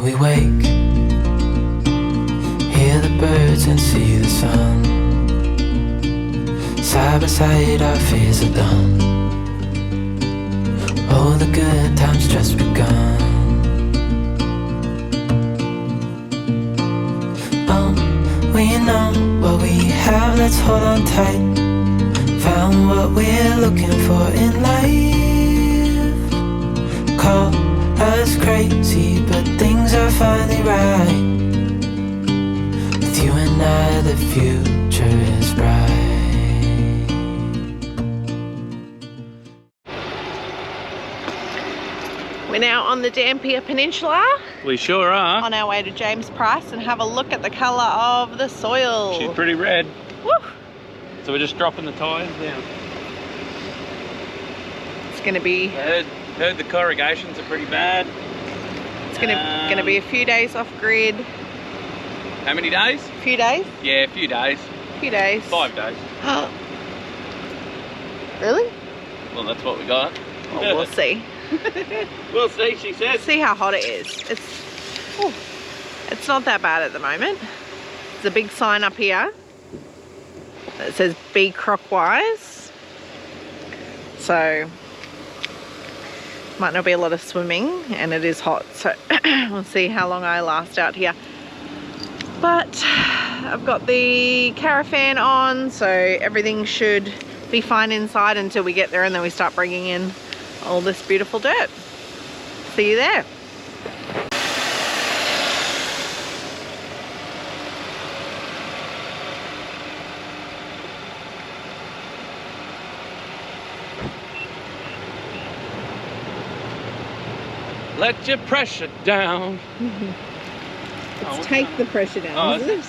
we wake, hear the birds and see the sun. Side by side our fears are done. Oh, the good times just begun. We know what we have, let's hold on tight. Found what we're looking for in life. Call us crazy, but things are finally right. With you and I, the future is bright. We're now on the Dampier Peninsula. We sure are. On our way to James Price, and have a look at the colour of the soil. She's pretty red. Woo! So we're just dropping the tyres down. It's going to be... I heard the corrugations are pretty bad. It's going to be a few days off grid. How many days? A few days? Yeah, a few days. A few days. 5 days. Really? Well, that's what we got. Well, we'll see. We'll see, she said. See how hot it is. It's not that bad at the moment. There's a big sign up here that says be crockwise. So might not be a lot of swimming, and it is hot, so we'll see how long I last out here. But I've got the caravan on, so everything should be fine inside until we get there, and then we start bringing in all this beautiful dirt. See you there. Let your pressure down. Let's take the pressure down, isn't it?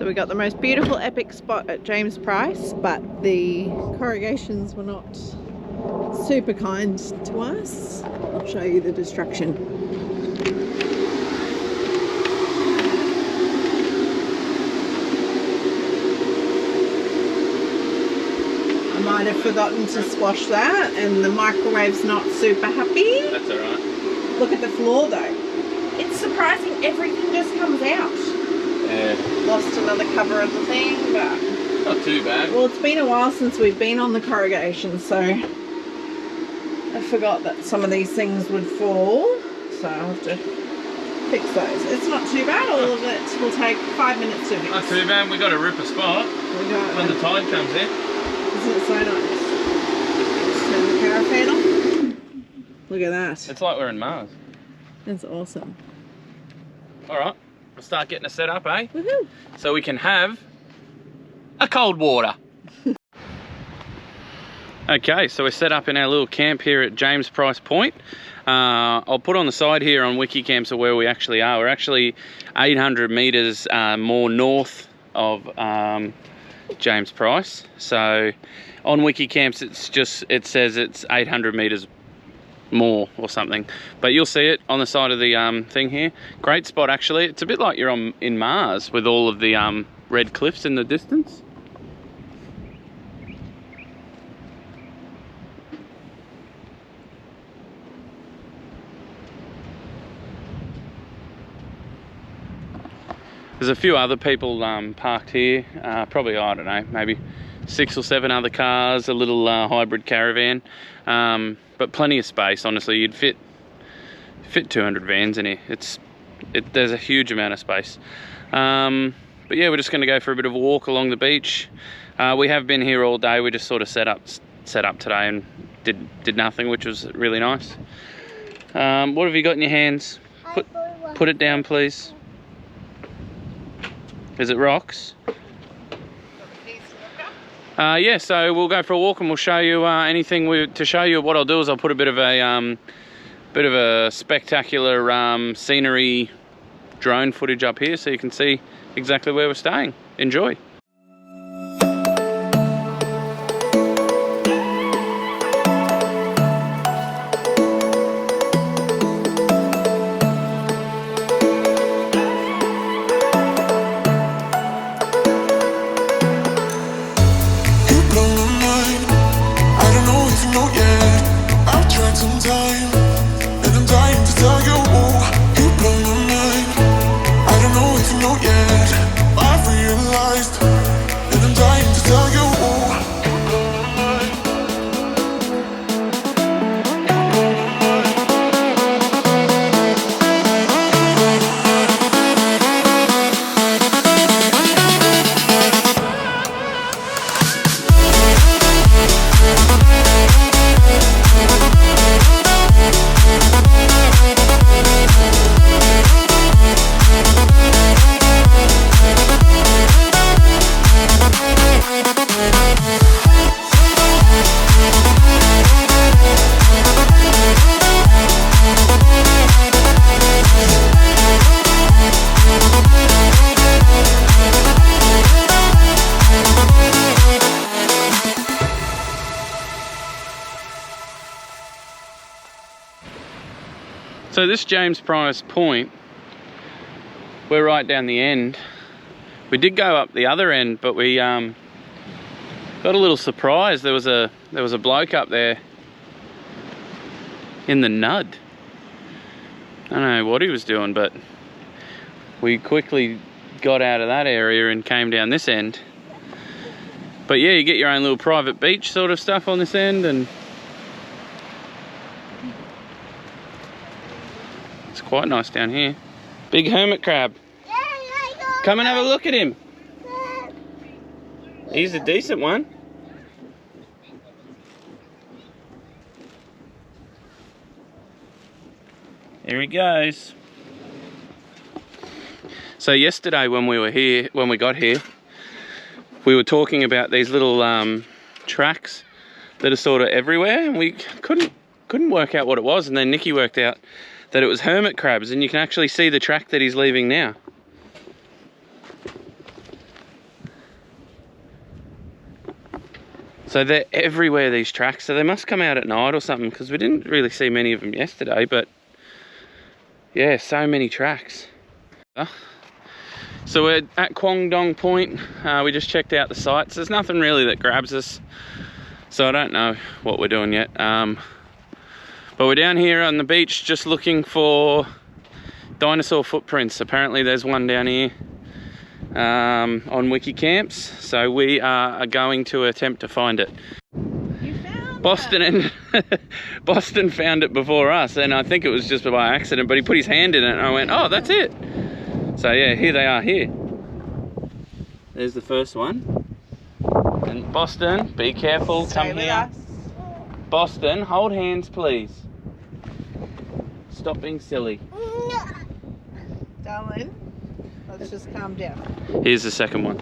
We got the most beautiful epic spot at James Price, but the corrugations were not super kind to us. I'll show you the destruction. I might have forgotten to squash that, and the microwave's not super happy. That's alright. Look at the floor though. It's surprising everything just comes out. Yeah. Lost another cover of the thing, but not too bad. well, it's been a while since we've been on the corrugation, so I forgot that some of these things would fall, so I'll have to fix those. It's not too bad. All of it will take 5 minutes to fix. Not too bad. We got a ripper spot when the tide comes in. Isn't it so nice? Just turn the caravan on. Look at that. It's like we're in Mars. That's awesome. Alright, we'll start getting it set up, eh? Woohoo! So we can have a cold water. Okay, so we're set up in our little camp here at Price Point. I'll put on the side here on Wikicamps of where we actually are. We're actually 800 metres more north of James Price. So on Wikicamps it says it's 800 metres more or something, but you'll see it on the side of the thing here. Great spot actually. It's a bit like you're in Mars with all of the red cliffs in the distance. There's a few other people parked here, probably, I don't know, maybe 6 or 7 other cars, a little hybrid caravan, but plenty of space. Honestly, you'd fit 200 vans in here. There's a huge amount of space. But yeah, we're just going to go for a bit of a walk along the beach. We have been here all day. We just sort of set up today and did nothing, which was really nice. What have you got in your hands? Put it down, please. Is it rocks? Yeah, so we'll go for a walk and we'll show you anything to show you. What I'll do is I'll put a bit of a spectacular scenery drone footage up here so you can see exactly where we're staying. Enjoy. So this Price Point, we're right down the end. We did go up the other end, but we got a little surprise. There was a bloke up there in the nud. I don't know what he was doing, but we quickly got out of that area and came down this end. But yeah, you get your own little private beach sort of stuff on this end, and it's quite nice down here. Big hermit crab. Come and have a look at him. He's a decent one. Here he goes. So yesterday when we got here, we were talking about these little tracks that are sort of everywhere, and we couldn't work out what it was, and then Nikki worked out that it was hermit crabs, and you can actually see the track that he's leaving now. So they're everywhere, these tracks, so they must come out at night or something, because we didn't really see many of them yesterday, but yeah, so many tracks. So we're at Quondong Point. We just checked out the sights. There's nothing really that grabs us, so I don't know what we're doing yet. But we're down here on the beach just looking for dinosaur footprints. Apparently there's one down here on Wikicamps, so we are going to attempt to find it. You found Boston it. and Boston found it before us, and I think it was just by accident, but he put his hand in it and I went, oh, that's it. So yeah, here they are here. There's the first one. And Boston, be careful, come here. Boston, hold hands please. Stop being silly. Darling, let's just calm down. Here's the second one.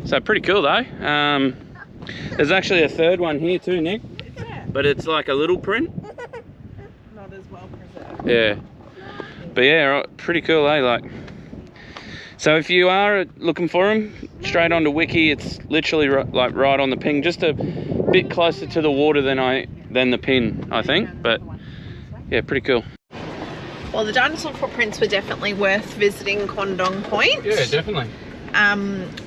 So pretty cool though. There's actually a third one here too, Nick. Is there? But it's like a little print. Not as well preserved. Yeah. But yeah, pretty cool, eh? Like, so if you are looking for them, straight onto Wiki. It's literally like right on the ping, just a bit closer to the water than the pin, I think. But yeah, pretty cool. Well, the dinosaur footprints were definitely worth visiting Quondong Point. Yeah, definitely.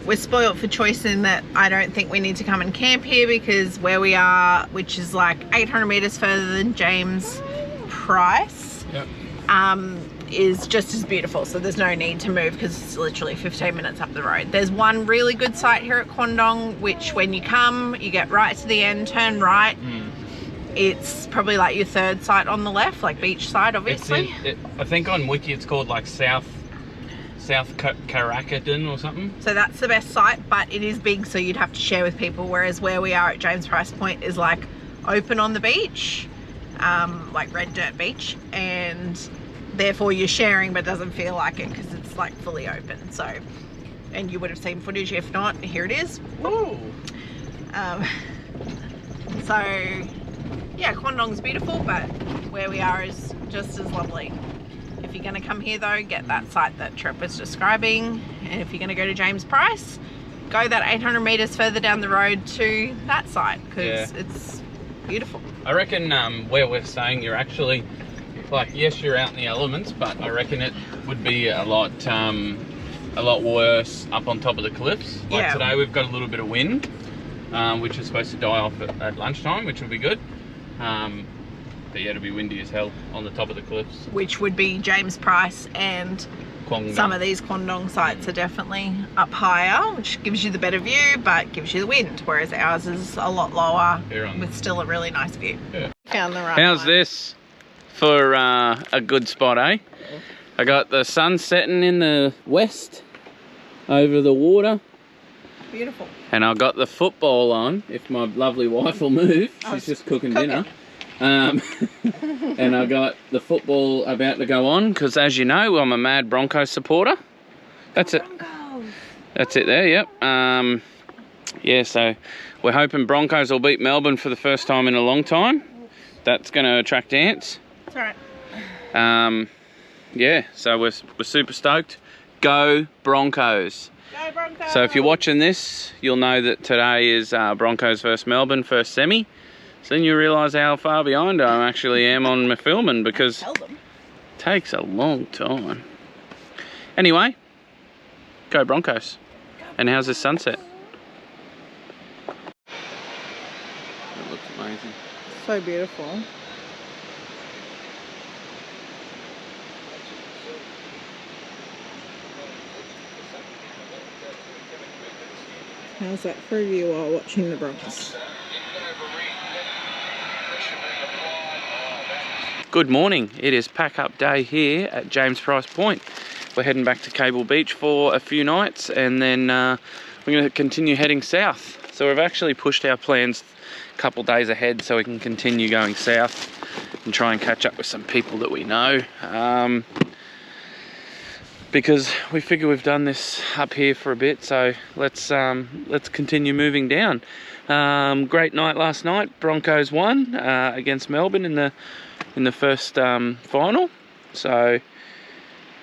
We're spoiled for choice in that I don't think we need to come and camp here, because where we are, which is like 800 meters further than James Price, Yep. is just as beautiful. So there's no need to move because it's literally 15 minutes up the road. There's one really good site here at Quondong, which when you come, you get right to the end, turn right. It's probably like your third site on the left, like beach side, obviously. I think on Wiki it's called like South Karakatan or something. So that's the best site, but it is big, so you'd have to share with people, whereas where we are at James Price Point is like open on the beach, like red dirt beach, and therefore you're sharing but doesn't feel like it because it's like fully open. So, and you would have seen footage. If not, here it is. Woo! So yeah, Quondong's beautiful, but where we are is just as lovely. If you're going to come here though, get that site that Trip was describing, and if you're going to go to James Price, go that 800 meters further down the road to that site, because it's beautiful. I reckon where we're staying, you're actually like, yes, you're out in the elements, but I reckon it would be a lot worse up on top of the cliffs. Like today we've got a little bit of wind, which is supposed to die off at lunchtime, which will be good. But yeah, it'll be windy as hell on the top of the cliffs. Which would be James Price, and Quondong. Some of these Quondong sites are definitely up higher, which gives you the better view, but gives you the wind, whereas ours is a lot lower with still a really nice view. Yeah. Found the right How's one. this for a good spot, eh? I got the sun setting in the west over the water. Beautiful. And I got the football on, if my lovely wife will move. She's just cooking dinner. And I got the football about to go on, because as you know, I'm a mad Broncos supporter. That's it. That's it there, yep. Yeah, so we're hoping Broncos will beat Melbourne for the first time in a long time. That's going to attract ants. That's right. Yeah, so we're super stoked. Go Broncos. Go Broncos. So if you're watching this, you'll know that today is Broncos versus Melbourne, first semi. So then you realise how far behind I actually am on my filming, because it takes a long time. Anyway, go Broncos. And how's this sunset? It looks amazing. So beautiful. How's that for you while watching the Broncos? Good morning. It is pack up day here at James Price Point. We're heading back to Cable Beach for a few nights, and then we're going to continue heading south. So we've actually pushed our plans a couple days ahead so we can continue going south and try and catch up with some people that we know. Because we figure we've done this up here for a bit, so let's continue moving down. Great night last night. Broncos won against Melbourne in the first final. So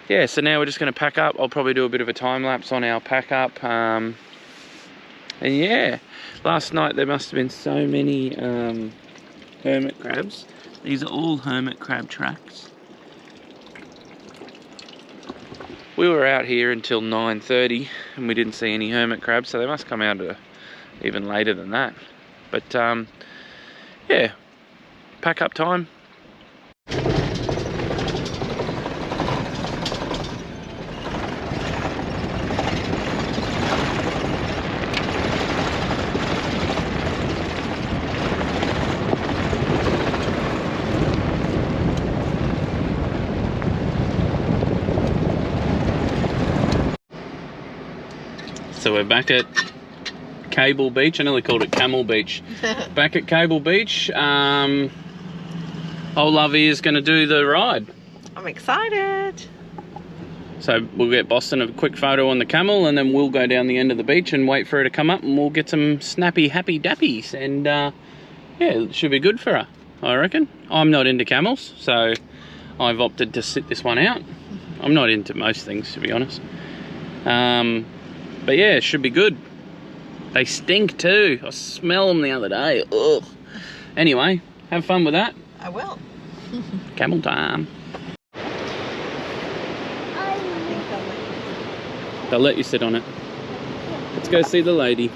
yeah, so now we're just going to pack up. I'll probably do a bit of a time lapse on our pack up. And yeah, last night there must have been so many hermit crabs. These are all hermit crab tracks. We were out here until 9:30 and we didn't see any hermit crabs, so they must come out even later than that. But yeah, pack up time. So we're back at Cable Beach. I nearly called it Camel Beach. Back at Cable Beach. Old Lovey is going to do the ride. I'm excited. So we'll get Boston a quick photo on the camel, and then we'll go down the end of the beach and wait for her to come up, and we'll get some snappy happy dappies, and yeah, it should be good for her, I reckon. I'm not into camels, so I've opted to sit this one out. I'm not into most things, to be honest. But yeah, it should be good. They stink too. I smell them the other day. Ugh. Anyway, have fun with that. I will. Camel time. They'll let you sit on it. Let's go see the lady.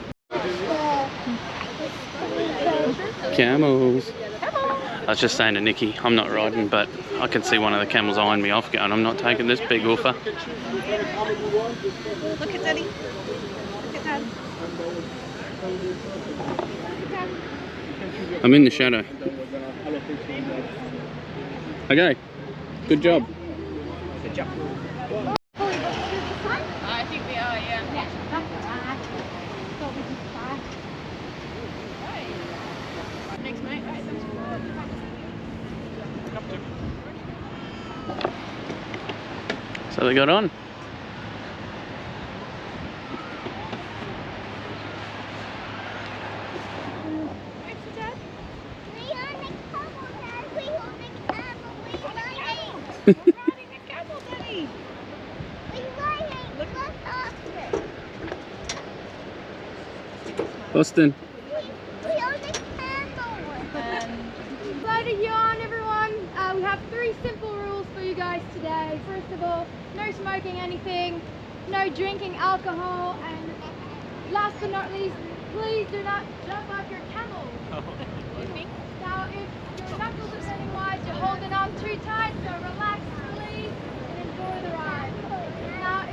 Camels. I was just saying to Nikki, I'm not riding, but I can see one of the camels eyeing me off going, I'm not taking this big woofer. Look at Daddy. Look at Dad. I'm in the shadow. Okay, good job. Good job. I think we are, yeah. Next, mate. So they got on. Boston. Hello to yarn, everyone. We have 3 simple rules for you guys today. First of all, no smoking anything, no drinking alcohol, and last but not least, please do not jump off your camel. Now, if your knuckles are getting wide, you're holding on too tight, so relax, release, and enjoy the ride. Now,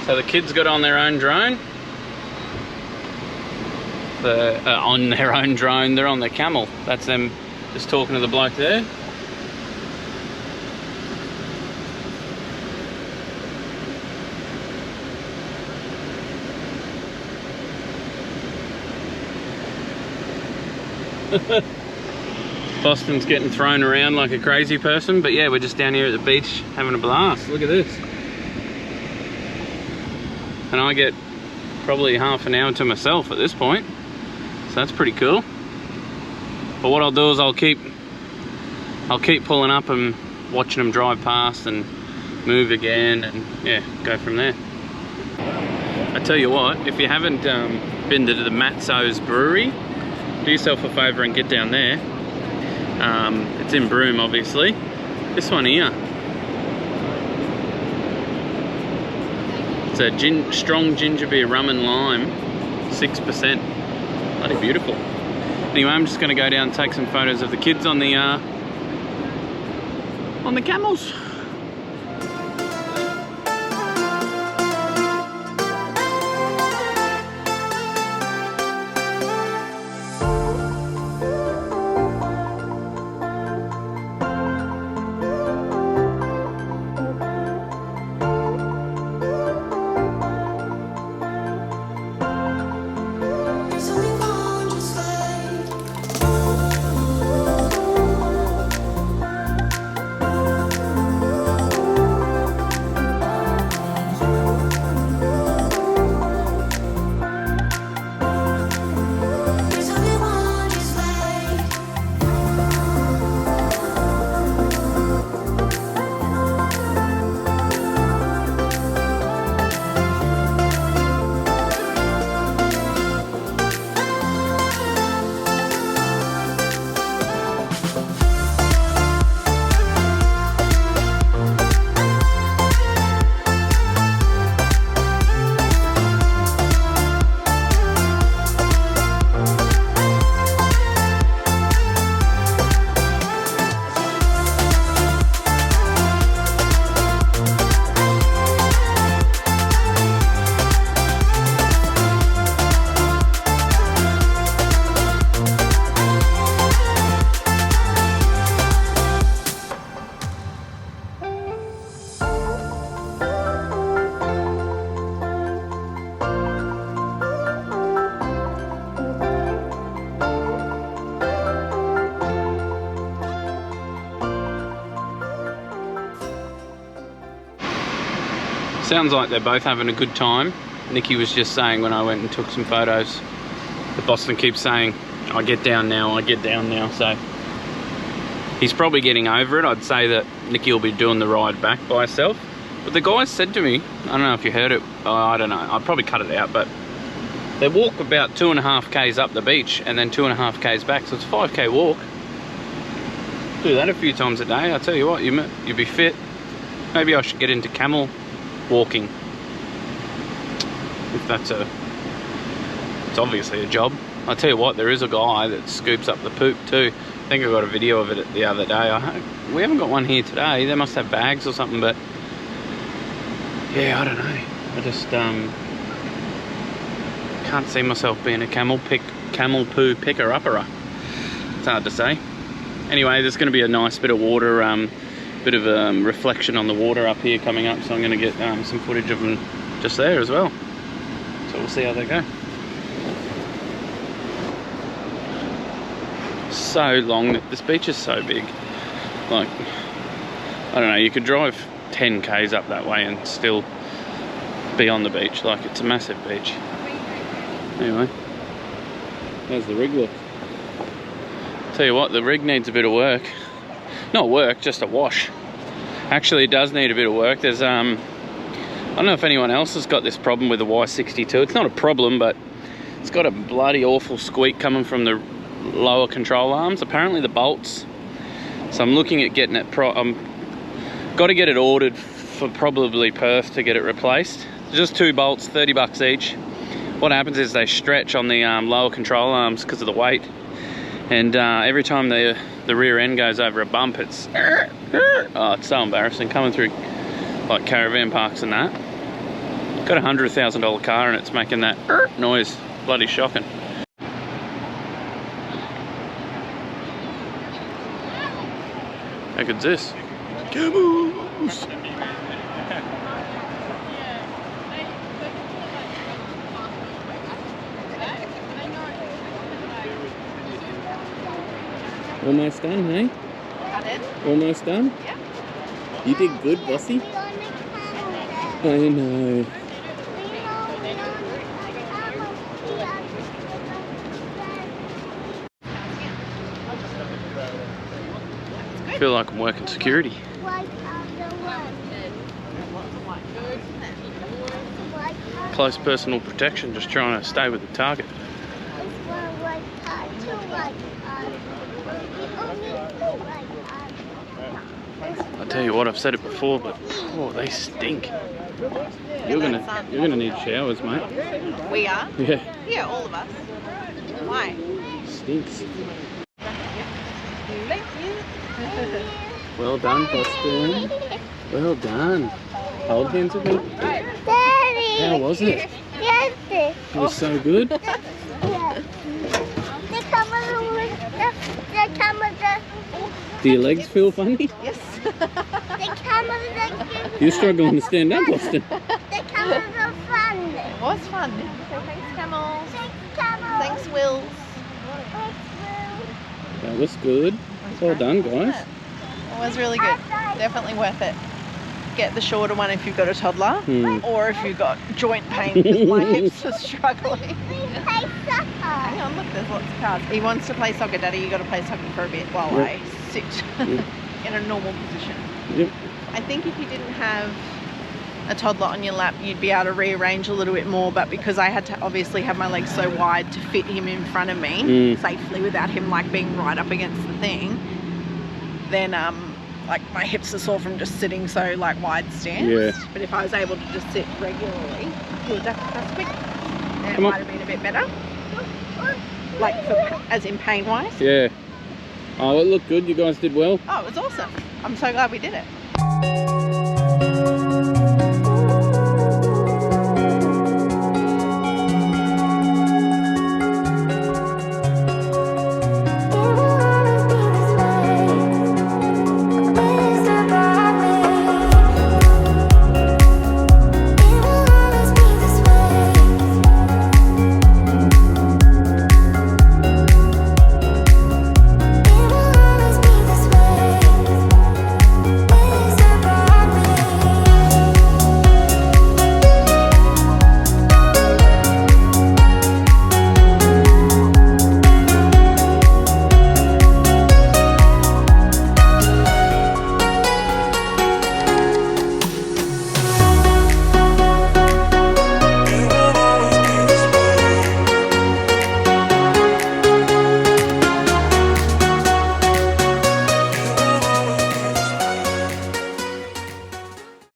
So the kids got on their own drone. On their own drone, they're on the camel. That's them just talking to the bloke there. Boston's getting thrown around like a crazy person, but yeah, we're just down here at the beach having a blast. Look at this. And I get probably half an hour to myself at this point, so that's pretty cool. But what I'll do is I'll keep pulling up and watching them drive past and move again, and yeah, go from there. I tell you what, if you haven't been to the Matzo's brewery, do yourself a favour and get down there. It's in Broome, obviously. This one here, it's a strong ginger beer, rum and lime, 6%. Bloody beautiful. Anyway, I'm just going to go down and take some photos of the kids on the camels. Sounds like they're both having a good time. Nikki was just saying when I went and took some photos that Boston keeps saying, I get down now, I get down now. So he's probably getting over it. I'd say that Nikki will be doing the ride back by herself. But the guys said to me, I don't know if you heard it, I don't know, I'll probably cut it out, but they walk about 2.5 k's up the beach and then 2.5 k's back, so it's a 5k walk. Do that a few times a day. I tell you what, you'd be fit. Maybe I should get into camel walking. If that's it's obviously a job. I tell you what, there is a guy that scoops up the poop too. I think I got a video of it the other day. We haven't got one here today. They must have bags or something, but yeah, I don't know. I just can't see myself being a camel poo picker-upper. It's hard to say. Anyway, there's going to be a nice bit of water, bit of reflection on the water up here coming up, so I'm going to get some footage of them just there as well. So we'll see how they go. So long, this beach is so big. Like, I don't know, you could drive 10 k's up that way and still be on the beach. Like, it's a massive beach. Anyway, how's the rig look? Tell you what, the rig needs a bit of work. Not work, just a wash. Actually, it does need a bit of work. There's I don't know if anyone else has got this problem with the Y62. It's not a problem, but it's got a bloody awful squeak coming from the lower control arms. Apparently the bolts. So I'm looking at getting it. Got to get it ordered for probably Perth to get it replaced. Just 2 bolts, 30 bucks each. What happens is they stretch on the lower control arms because of the weight, and every time the rear end goes over a bump, it's it's so embarrassing coming through like caravan parks and that. Got a $100,000 car and it's making that noise. Bloody shocking. How good's this? Camels! Almost done, hey? Pardon? Almost done? Yeah. You did good, bossy. I know. I feel like I'm working security. Close personal protection, just trying to stay with the target. I tell you what, I've said it before, but oh, they stink. You're gonna need showers, mate. We are? Yeah. Yeah, all of us. Why? Stinks. Thank you. Well done, Boston. Well done. Hold hands with me. Daddy! How was it? Yes. It was so good. The camera. Do your legs feel funny? Yes. The camera. You're struggling to stand up, Boston. The camera fun. It was fun. So thanks, camels. Thanks, camera. Thanks, Wills. That was good. Well done, guys. It was really good. Definitely worth it. Get the shorter one if you've got a toddler, or if you've got joint pain because my hips are struggling. Hang on, look, there's lots of cars. He wants to play soccer, Daddy. You got to play soccer for a bit while I sit in a normal position. Yep. I think if you didn't have a toddler on your lap, you'd be able to rearrange a little bit more, but because I had to obviously have my legs so wide to fit him in front of me safely without him like being right up against the thing, then like my hips are sore from just sitting so like wide stance. Yeah. But if I was able to just sit regularly, that's quick, then it Come on. might have been a bit better. Like as in pain wise. Yeah. Oh, it looked good. You guys did well. Oh, it was awesome. I'm so glad we did it.